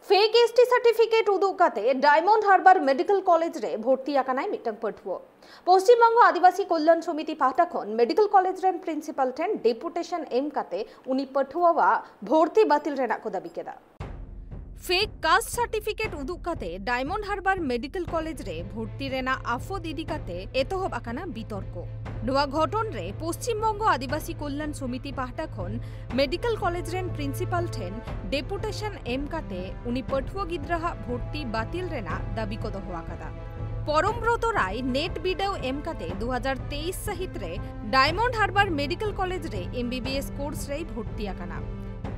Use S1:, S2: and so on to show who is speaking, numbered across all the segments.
S1: Fake ST certificate उदुगाते Diamond Harbour medical college रे भर्ती आकानाय मिटंग पठुओ पश्चिमबंग आदिवासी कल्याण समिति पाठाखन मेडिकल कॉलेज रेन प्रिंसिपल ठेन डेपुटेशन एम काते उनी पठुआ भर्ती बातिल रेना को दाबी केदा फेक कास्ट सर्टिफिकेट उदुगाते डायमंड हार्बर मेडिकल कॉलेज रे भर्ती रेना आफो दीदी काते एतोहब आकाना बितर्क नोआ घटन रे पश्चिमबंग आदिवासी कल्याण समिति पाठाखन मेडिकल कॉलेज रेन प्रिंसिपल ठेन डेपुटेशन एम काते उनी पठुआ गिद्राहा भर्ती बातिल रेना दाबी को दोहवा कादा परमब्रत राय नेट बिडेव एम काते 2023 सहित रे डायमंड हार्बर मेडिकल कॉलेज रे एमबीबीएस कोर्स रे भर्ती आकाना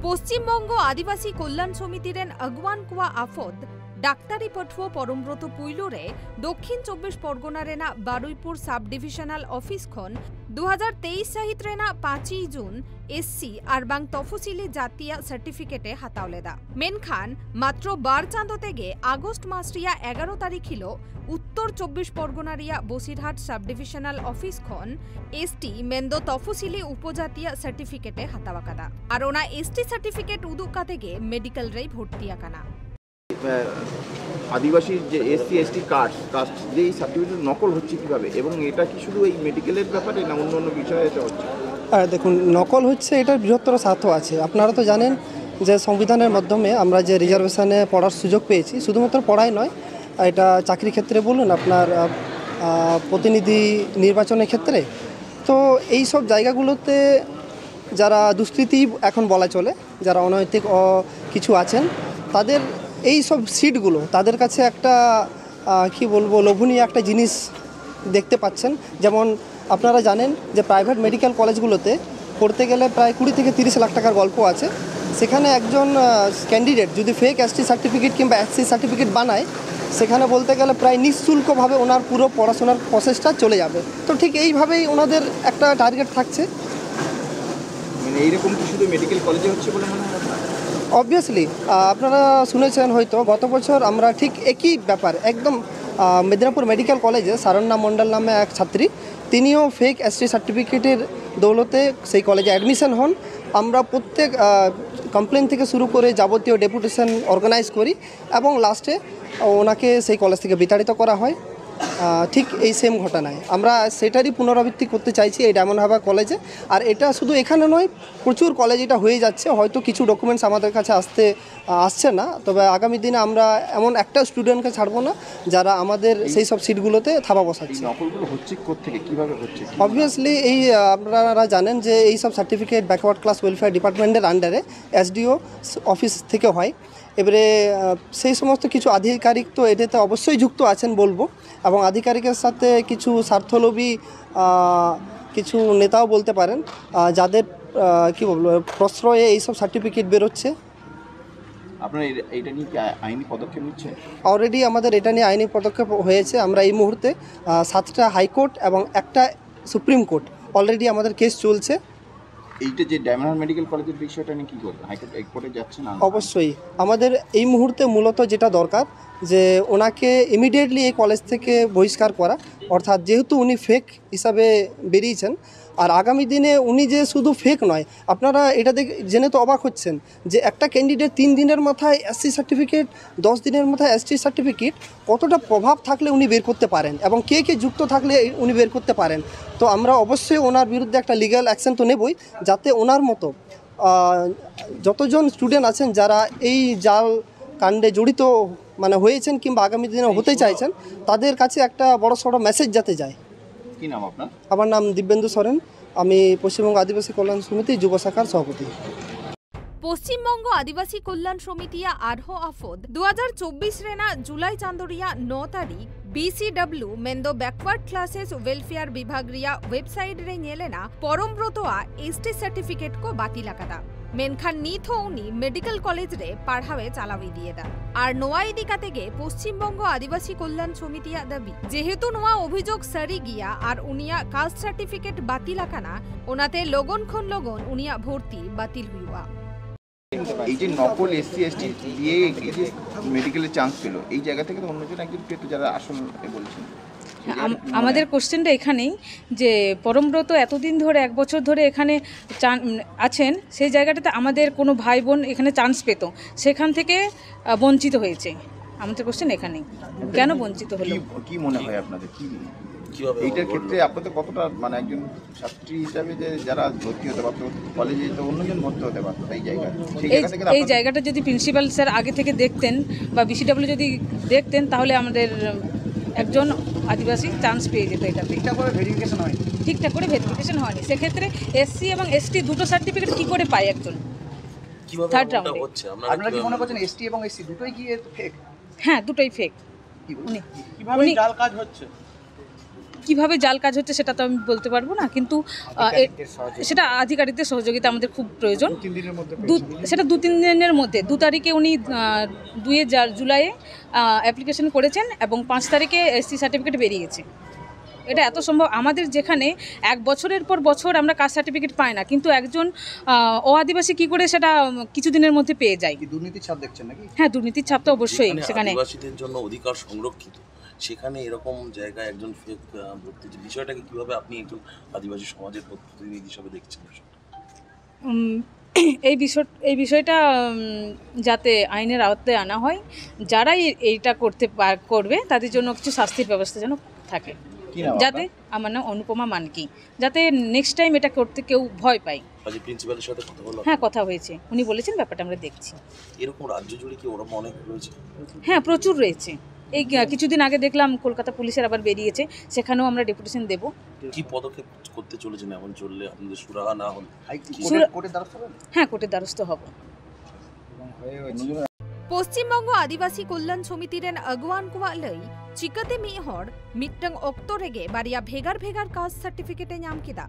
S1: पश्चिमबंग आदिवासी कल्याण समिति रेन अगवान कुआ आफद डाक्तारी पठुओ परमब्रत पुइलु रे दक्षिण 24 Pargana Raina Baruipur sub divisional office खन 2023 सहित रेना 5 जून एससी और बांग तफसिली जातिया सर्टिफिकेटे हातावलेदा मेनखान मात्र 12 चांदो तेगे आगस्ट मास रिया 11 तारीख हिलो उत्तर 24 परगना रिया बसिरहाट सब डिविजनल ऑफिस खन एसटी मेंदो तफसिली उपजातिया सर्टिफिकेटे हातावाकादा और ओना एसटी सर्टिफिकेट उदुका तेगे मेडिकल रे भर्ती आकाना
S2: आदिवासी एससी एसटी कास्ट যে এই সার্টিফিকেট নকল হচ্ছে কিভাবে এবং এটা কি শুধু এই মেডিকেলের ব্যাপারে না অন্য অন্য বিষয়ে এটা হচ্ছে?
S3: দেখুন, নকল হচ্ছে এটার বৃহত্তর স্বার্থ আছে। আপনারা তো জানেন যে সংবিধানের মাধ্যমে আমরা যে রিজার্ভেশনে পড়ার সুযোগ পেয়েছি, শুধুমাত্র পড়াই নয়, এটা চাকরি ক্ষেত্রে বলুন, আপনার প্রতিনিধি নির্বাচনের ক্ষেত্রে, তো এই সব জায়গাগুলোতে যারা দুষ্কৃতী এখন বলা চলে, যারা অনৈতিক কিছু আছেন, তাদের এই সব সিটগুলো তাদের কাছে একটা কি বলবো লোভনীয় একটা জিনিস দেখতে পাচ্ছেন। যেমন আপনারা জানেন যে প্রাইভেট মেডিকেল কলেজগুলোতে পড়তে গেলে প্রায় 20 থেকে 30 লাখ টাকার গল্প আছে। সেখানে একজন ক্যান্ডিডেট যদি ফেক এসটি সার্টিফিকেট কিংবা এসসি সার্টিফিকেট বানায়, সেখানে বলতে গেলে প্রায় নিঃশুল্কভাবে ওনার পুরো পড়াশোনার প্রসেসটা চলে যাবে। তো ঠিক এইভাবেই ওনাদের একটা টার্গেট থাকছে।
S2: মানে এইরকম কি শুধু মেডিকেল কলেজে হচ্ছে বলে মনে হয়?
S3: অবভিয়াসলি আপনারা শুনেছেন হয়তো, গত বছর আমরা ঠিক একই ব্যাপার একদম মেদিনীপুর মেডিকেল কলেজে সারণ্যা মণ্ডল নামে এক ছাত্রী, তিনিও ফেক এসটি সার্টিফিকেটের দৌলতে সেই কলেজে অ্যাডমিশন হন। আমরা প্রত্যেক কমপ্লেন থেকে শুরু করে যাবতীয় ডেপুটেশন অর্গানাইজ করি এবং লাস্টে ওনাকে সেই কলেজ থেকে বিতাড়িত করা হয়। ঠিক এই সেম ঘটনায় আমরা সেটারই পুনরাবৃত্তি করতে চাইছি এই ডায়মন্ড হারবার কলেজে। আর এটা শুধু এখানে নয়, প্রচুর কলেজ এটা হয়ে যাচ্ছে। হয়তো কিছু ডকুমেন্টস আমাদের কাছে আসছে না, তবে আগামী দিনে আমরা এমন একটা স্টুডেন্টকে ছাড়বো না যারা আমাদের সেই সব সিটগুলোতে থাবা বসাচ্ছে।
S2: নকলগুলো হচ্ছে কোত্থেকে, কীভাবে হচ্ছে?
S3: অবভিয়াসলি এই আপনারা জানেন যে এই সব সার্টিফিকেট ব্যাকওয়ার্ড ক্লাস ওয়েলফেয়ার ডিপার্টমেন্টের আন্ডারে এসডিও অফিস থেকে হয়। এবারে সেই সমস্ত কিছু আধিকারিক তো এটাতে অবশ্যই যুক্ত আছেন বলবো, এবং আধিকারিকের সাথে কিছু স্বার্থলোভী কিছু নেতাও বলতে পারেন, যাদের কী বলবো প্রশ্রয়ে এইসব সার্টিফিকেট বেরোচ্ছে।
S2: আপনারা এটা নিয়ে আইনি পদক্ষেপ নিচ্ছেন?
S3: অলরেডি আমাদের এটা নিয়ে আইনি পদক্ষেপ হয়েছে। আমরা এই মুহূর্তে 7টা হাইকোর্ট এবং একটা সুপ্রিম কোর্ট অলরেডি আমাদের কেস চলছে।
S2: এইটা যে ডায়মন্ড মেডিকেল কলেজের বিষয়টা নিয়ে কী করবেন? হাইকোর্টে যাচ্ছে না?
S3: অবশ্যই আমাদের এই মুহূর্তে মূলত যেটা দরকার যে ওনাকে ইমিডিয়েটলি এই কলেজ থেকে বহিষ্কার করা, অর্থাৎ যেহেতু উনি ফেক হিসাবে বেরিয়েছেন, আর আগামী দিনে উনি যে শুধু ফেক নয়, আপনারা এটা জেনে তো অবাক হচ্ছেন যে একটা ক্যান্ডিডেট 3 দিনের মাথায় এসসি সার্টিফিকেট, 10 দিনের মাথায় এসটি সার্টিফিকেট, কতটা প্রভাব থাকলে উনি বের করতে পারেন এবং কে যুক্ত থাকলে উনি বের করতে পারেন। তো আমরা অবশ্যই ওনার বিরুদ্ধে একটা লিগ্যাল অ্যাকশন তো নেবই, যাতে ওনার মতো যতজন স্টুডেন্ট আছেন যারা এই জাল কাণ্ডে জড়িত হয়েছেন কিংবা আগামী দিনে হতে চাইছেন, তাদের কাছে একটা বড়সড় মেসেজ যাতে যায়।
S2: কি নাম আপনার?
S3: আমার নাম দিব্যেন্দু সরেন, আমি পশ্চিমবঙ্গ আদিবাসী কল্যাণ সমিতি যুব শাখার সভাপতি।
S1: পশ্চিমবঙ্গ আদিবাসী কল্যাণ সমিতিয়া আরহো আফদ 2024 রেনা জুলাই চান্দরিয়া 9 तारीख BCW मेंदो बैकवर्ड क्लासेस वेलफेयर विभाग रिया वेबसाइट रे नेलेना परमब्रतआ एसटी सर्टिफिकेट को बातिल आकादा मेनखान नीत हो उनी मेडिकल कॉलेज रे पढ़ावे चालावी दिए दा और नोआ इदिकाते गे पश्चिमबंग आदिवासी कल्याण समितिया दाबी जेहेतु नोआ अभियोग सारी गिया और उनिया कास्ट सर्टिफिकेट बातिल आकाना ओनाते लगन खन लगन उनिया भर्ती बातिल हुआ।
S2: এই যে নকল এসসি এসটি দিয়ে মেডিকেলের চান্স পেল, এই জায়গা থেকে তো অন্যজন একজন পেতো যারা আসল বলছেন।
S4: আমাদের কোশ্চেনটা এখানেই যে পরমব্রত এতদিন ধরে 1 বছর ধরে এখানে আছেন, সেই জায়গাটাতে আমাদের কোনো ভাই বোন এখানে চান্স পেত, সেখান থেকে বঞ্চিত হয়েছে। আমাদের কোশ্চেন এখানেই, কেন বঞ্চিত হলো?
S2: কি মনে হয় আপনাদের, এইটার ক্ষেত্রে আপনাদের কতটা মানে একজন ছাত্রী হিসাবে যে যারা ভর্তি হতে পারতো কলেজে, তো অন্যজন ভর্তি হতে পারতো এই জায়গায়,
S4: এই জায়গাটা যদি প্রিন্সিপাল স্যার আগে থেকে দেখতেন বা বিসিডব্লিউ যদি দেখতেন, তাহলে আমাদের একজন আদিবাসী চান্স পেয়ে যেত। এটা ঠিকঠাক করে ভেরিফিকেশন হয়নি, সেক্ষেত্রে এসসি এবং এসটি দুটো সার্টিফিকেট কি করে পায় একজন থার্ড রাউন্ডে?
S5: আপনারা কি মনে করছেন এসটি এবং এসসি দুটোই কি ফেক?
S4: হ্যাঁ, দুটোই ফেক।
S5: কিভাবে জাল কাজ হচ্ছে
S4: সেটা তো আমি বলতে পারবো না, কিন্তু সেটা আধিকারিকদের সহযোগিতা আমাদের খুব প্রয়োজন। সেটা 2-3 দিনের মধ্যে 2 তারিখে উনি 2 জুলাইয়ে অ্যাপ্লিকেশন করেছেন এবং 5 তারিখে এসসি সার্টিফিকেট বেরিয়েছে। এটা এত সম্ভব, আমাদের যেখানে 1 বছরের পর বছর আমরা কাস্ট সার্টিফিকেট পাই না, কিন্তু একজন আদিবাসী কি করে সেটা কিছুদিনের মধ্যে পেয়ে যায়।
S5: দুর্নীতির ছাপ দেখছেন নাকি?
S4: হ্যাঁ, দুর্নীতির ছাপ তো অবশ্যই সেখানে।
S6: আদিবাসীদের জন্য অধিকার সংরক্ষিত, সেখানে এরকম জায়গায় একজন ফেক ভর্তি, বিষয়টাকে কিভাবে আপনি একটু আদিবাসী সমাজের প্রতিনিধি হিসাবে দেখছেন?
S4: এই বিষয়টা যাতে আইনের আওতায় আনা হয়, যারাই এইটা করবে তাদের জন্য কিছু শাস্তির ব্যবস্থা যেন থাকে, যাতে আমার নাম অনুপমা মানকি, যাতে নেক্সট টাইম এটা করতে কেউ ভয় পায়।
S6: প্রিন্সিপালের সাথে কথা বলা?
S4: হ্যাঁ, কথা হয়েছে, উনি বলেছেন ব্যাপারটা আমরা দেখছি।
S6: এরকম রাজ্য জুড়ে কি ওরকম অনেক রয়েছে?
S4: হ্যাঁ, প্রচুর রয়েছে। এই কিছুদিন আগে দেখলাম কলকাতা পুলিশের আবার বেরিয়েছে, সেখানেও আমরা ডেপুটেশন দেব।
S6: কি পদক্ষেপ করতে চলেছেন এমন চললে, আপনাদের সুরাহা না হলে?
S4: হ্যাঁ, কোর্টের দ্বারস্থ হব।
S1: পশ্চিমবঙ্গ আদিবাসী কল্যাণ সমিতিরেন अगुवान को लई चिकाते मी हर मिटंग ऑक्तो रेगे बारिया भेगार भेगार कास्ट सर्टिफिकेटे नाम किदा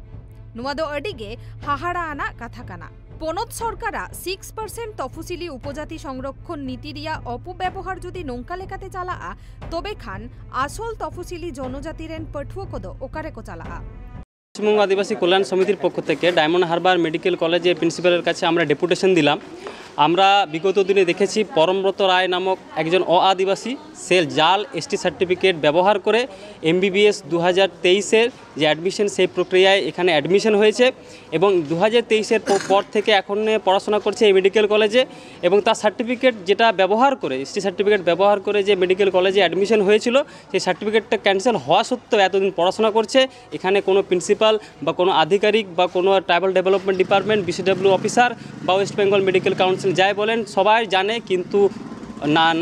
S1: नुआ दो अडिगे हाहाड़ा आना कथा काना पनत सरकारा 6% तफसिली उपजाति संरक्षण नीति रिया अपव्यवहार जदि नौका लेखाते चाला तबे खान आसल तफसिली जनजातिरेन पठुओ कोदो ओकारेको चाला।
S7: পশ্চিমবঙ্গ আদিবাসী কল্যাণ সমিতির পক্ষ থেকে ডায়মন্ড হারবার মেডিকেল কলেজের প্রিন্সিপালের কাছে আমরা ডেপুটেশন দিলাম। আমরা বিগত দিনে দেখেছি পরমব্রত রায় নামক একজন আদিবাসী সে জাল এসটি সার্টিফিকেট ব্যবহার করে MBBS 2023-এর যে অ্যাডমিশন সেই প্রক্রিয়ায় এখানে অ্যাডমিশন হয়েছে এবং 2023-এর পর থেকে এখন পড়াশোনা করছে এই মেডিকেল কলেজে এবং তার সার্টিফিকেট যেটা ব্যবহার করে এসটি সার্টিফিকেট ব্যবহার করে যে মেডিকেল কলেজে অ্যাডমিশন হয়েছিল সেই সার্টিফিকেটটা ক্যান্সেল হওয়া সত্ত্বেও এতদিন পড়াশোনা করছে। এখানে কোনো প্রিন্সিপাল বা কোনো আধিকারিক বা কোনো tribal development department BCW officer বা ওয়েস্ট বেঙ্গল মেডিকেল কাউন্সিল যাই বলেন সবাই জানে, কিন্তু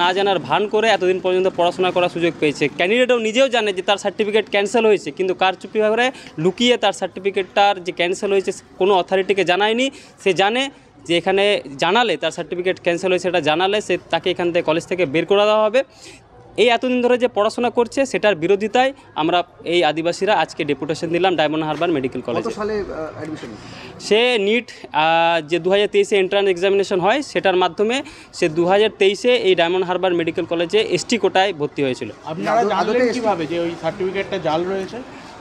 S7: না জানার ভান করে এতদিন পর্যন্ত পড়াশোনা করার সুযোগ পেয়েছে। ক্যান্ডিডেটও নিজেও জানে যে তার সার্টিফিকেট ক্যান্সেল হয়েছে, কিন্তু কারচুপি করে লুকিয়ে তার সার্টিফিকেটটার যে ক্যান্সেল হয়েছে কোনো অথরিটিকে জানায়নি। সে জানে যে এখানে জানালে তার সার্টিফিকেট ক্যান্সেল হয়েছে, সেটা জানালে তাকে এখান থেকে কলেজ থেকে বের করে দেওয়া হবে। এই এতদিন ধরে যে পড়াশোনা করছে সেটার বিরোধিতায় আমরা এই আদিবাসীরা আজকে ডেপুটেশন দিলাম ডায়মন্ড হারবার মেডিকেল কলেজে। সে নিট যে 2023-এ এন্ট্রান্স এক্সামিনেশন হয় সেটার মাধ্যমে সে 2023-এ এই ডায়মন্ড হারবার মেডিকেল কলেজে ST কোটায় ভর্তি হয়েছিল।
S5: আপনারা জানলেন কিভাবে যে ওই সার্টিফিকেটটা জাল রয়েছে?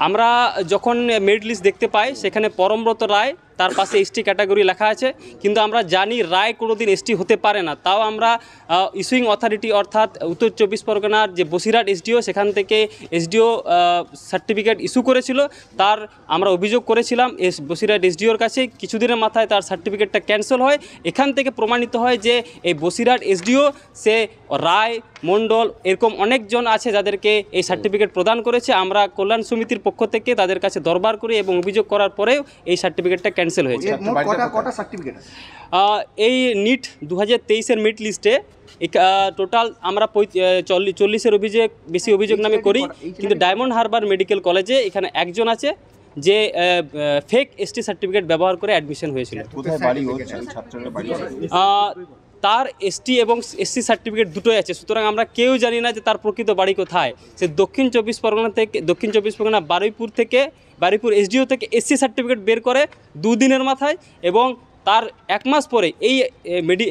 S7: আমরা যখন মেরিট লিস্ট দেখতে পাই সেখানে পরমব্রত রায়, তার পাশে ST ক্যাটাগরি লেখা আছে, কিন্তু আমরা জানি রায় কোনোদিন ST হতে পারে না। তাও আমরা ইস্যুইং অথরিটি অর্থাৎ উত্তর 24 পরগনার যে বসিরহাট SDO সেখান থেকে SDO সার্টিফিকেট ইস্যু করেছিল, তার আমরা অভিযোগ করেছিলাম বসিরহাট SDOর কাছে। কিছুদিনের মাথায় তার সার্টিফিকেটটা ক্যান্সেল হয়। এখান থেকে প্রমাণিত হয় যে এই বসিরহাট SDO সে রায় মণ্ডল এরকম অনেকজন আছে যাদেরকে এই সার্টিফিকেট প্রদান করেছে। আমরা কল্যাণ সমিতির পক্ষ থেকে তাদের কাছে দরবার করি এবং অভিযোগ করার পরেও এই সার্টিফিকেটটা ক্যান্সেল হয়েছে। এই নিট 2023-এর মিড লিস্টে টোটাল আমরা 40-এর অভিযোগ বেশি অভিযোগ নামে করি, কিন্তু ডায়মন্ড হারবার মেডিকেল কলেজে এখানে একজন আছে যে ফেক ST সার্টিফিকেট ব্যবহার করে অ্যাডমিশন হয়েছিল। তার ST এবং SC সার্টিফিকেট দুটোই আছে, সুতরাং আমরা কেউ জানি না যে তার প্রকৃত বাড়ি কোথায়। সে দক্ষিণ চব্বিশ পরগনা বারুইপুর SDO থেকে SC সার্টিফিকেট বের করে 2 দিনের মাথায় এবং তার 1 মাস পরে এই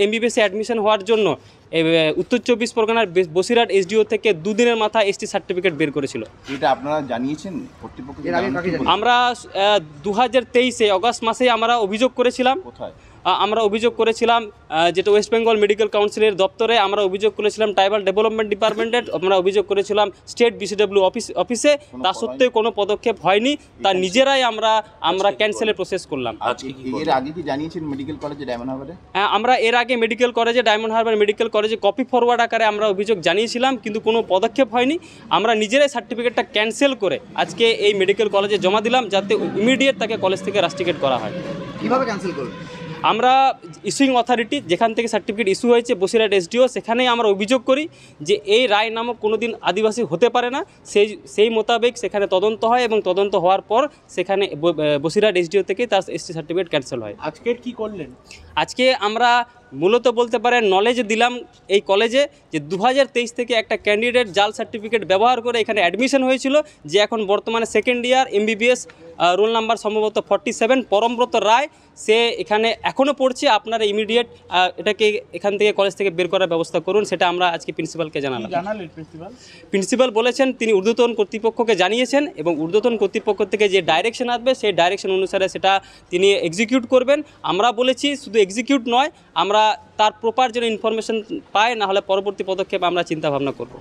S7: MBBS অ্যাডমিশন হওয়ার জন্য উত্তর 24 পরগনার বসিরহাট SDO থেকে 2 দিনের মাথায় ST সার্টিফিকেট বের করেছিল।
S2: এটা আপনারা জানিয়েছেন কর্তৃপক্ষকে?
S7: আমরা 2023-এ অগাস্ট মাসে আমরা অভিযোগ করেছিলাম।
S2: কোথায়?
S7: আমরা অভিযোগ করেছিলাম যেটা ওয়েস্ট বেঙ্গল মেডিকেল কাউন্সিলের দপ্তরে, আমরা অভিযোগ করেছিলাম ট্রাইবাল ডেভেলপমেন্ট ডিপার্টমেন্টে, আমরা অভিযোগ করেছিলাম স্টেট বিসিডব্লিউ অফিসে, তা সত্ত্বেও কোনো পদক্ষেপ হয়নি। তা নিজেরাই আমরা ক্যান্সেলের প্রসেস করলাম।
S2: এর আগে কি জানিয়েছেন মেডিকেল কলেজে ডায়মন্ড হারবারে?
S7: আমরা এর আগে মেডিকেল কলেজে ডায়মন্ড হারবার মেডিকেল কলেজে কপি ফরওয়ার্ড আকারে আমরা অভিযোগ জানিয়েছিলাম, কিন্তু কোনো পদক্ষেপ হয়নি। আমরা নিজেরাই সার্টিফিকেটটা ক্যান্সেল করে আজকে এই মেডিকেল কলেজে জমা দিলাম, যাতে ইমিডিয়েট তাকে কলেজ থেকে রাস্টিকেট করা হয়।
S5: কিভাবে ক্যান্সেল করবেন?
S7: আমরা ইস্যুইং অথরিটি যেখান থেকে সার্টিফিকেট ইস্যু হয়েছে বসিরহাট এসডিও, সেখানেই আমরা অভিযোগ করি যে এই রায় নামক কোনোদিন আদিবাসী হতে পারে না। সেই মোতাবেক সেখানে তদন্ত হয় এবং তদন্ত হওয়ার পর সেখানে বসিরহাট এসডিও থেকে তার এসটি সার্টিফিকেট ক্যান্সেল হয়।
S5: আজকের কি করলেন?
S7: আজকে আমরা মূলত বলতে পারেন নলেজ দিলাম এই কলেজে যে 2023 থেকে একটা ক্যান্ডিডেট জাল সার্টিফিকেট ব্যবহার করে এখানে অ্যাডমিশন হয়েছিল, যে এখন বর্তমানে second year MBBS, roll number সম্ভবত 47, পরমব্রত রায়, সে এখানে এখনও পড়ছে। আপনারা ইমিডিয়েট এটাকে এখান থেকে কলেজ থেকে বের করার ব্যবস্থা করুন, সেটা আমরা আজকে প্রিন্সিপালকে জানালাম। প্রিন্সিপাল বলেছেন তিনি ঊর্ধ্বতন কর্তৃপক্ষকে জানিয়েছেন এবং ঊর্ধ্বতন কর্তৃপক্ষ থেকে যে ডাইরেকশন আসবে সেই ডাইরেকশন অনুসারে সেটা তিনি এক্সিকিউট করবেন। আমরা বলেছি শুধু এক্সিকিউট নয়, আমরা তার প্রপার যেন ইনফরমেশন পায়, না হলে পরবর্তী পদক্ষেপ আমরা চিন্তা ভাবনা করব।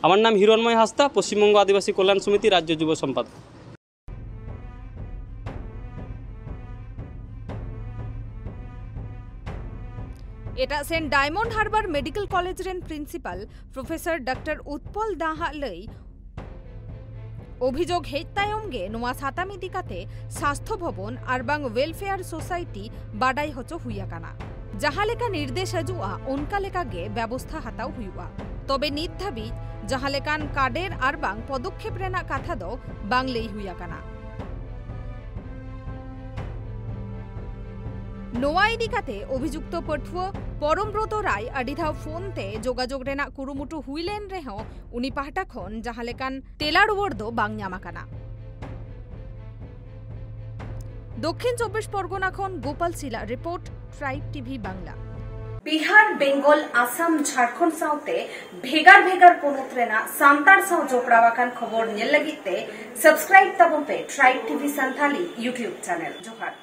S7: আমার নাম হিরণময় হাসদা, পশ্চিমবঙ্গ আদিবাসী কল্যাণ সমিতি রাজ্য যুব সম্পাদক।
S1: এটা সেন্ট ডায়মন্ড হারবার মেডিকেল কলেজের প্রিন্সিপাল প্রফেসর ডক্টর উৎপল দাহা লই অভিযোগ হেইতায়মগে নোয়া সাতামি দিকাতে স্বাস্থ্য ভবন আরবাং ওয়েলফেয়ার সোসাইটি বাডাই হচো হুইয়াকানা, যাহালেকা নির্দেশ হাজুয়া উনকা লেকাগে ব্যবস্থা হাতাও হুইয়া। তবে নিত ধাবিজ যাহালেকান কাডের আরবাং পদক্ষেপ রেনা কাথা দো বাংলেই হুইয়াকানা। নোয়া ইদিকাতে অভিযুক্ত পটুয়া পরমব্রত রায় আডিধাও ফোনতে যোগাযোগ রেনা কুরুমুটু হুইলেন রেহ উনি পাহটা খন যাহালেকান তেলারুয়ার দো বাং ᱧᱟᱢᱟᱠᱟᱱᱟ। দক্ষিণ 24 পরগনা খন Gopal Sila report, tribe TV Bangla. Bihar, Bengal, Assam, Jharkhand সাউতে ভেগার ভেগার পনুত রেনা সান্তার সাউ জোপড়াওয়াকান খবর ᱧᱮᱞ ᱞᱟᱹᱜᱤᱫ তে সাবস্ক্রাইব ᱛᱟᱵᱚᱱ ᱯᱮ tribe TV Santhali YouTube channel. Johar.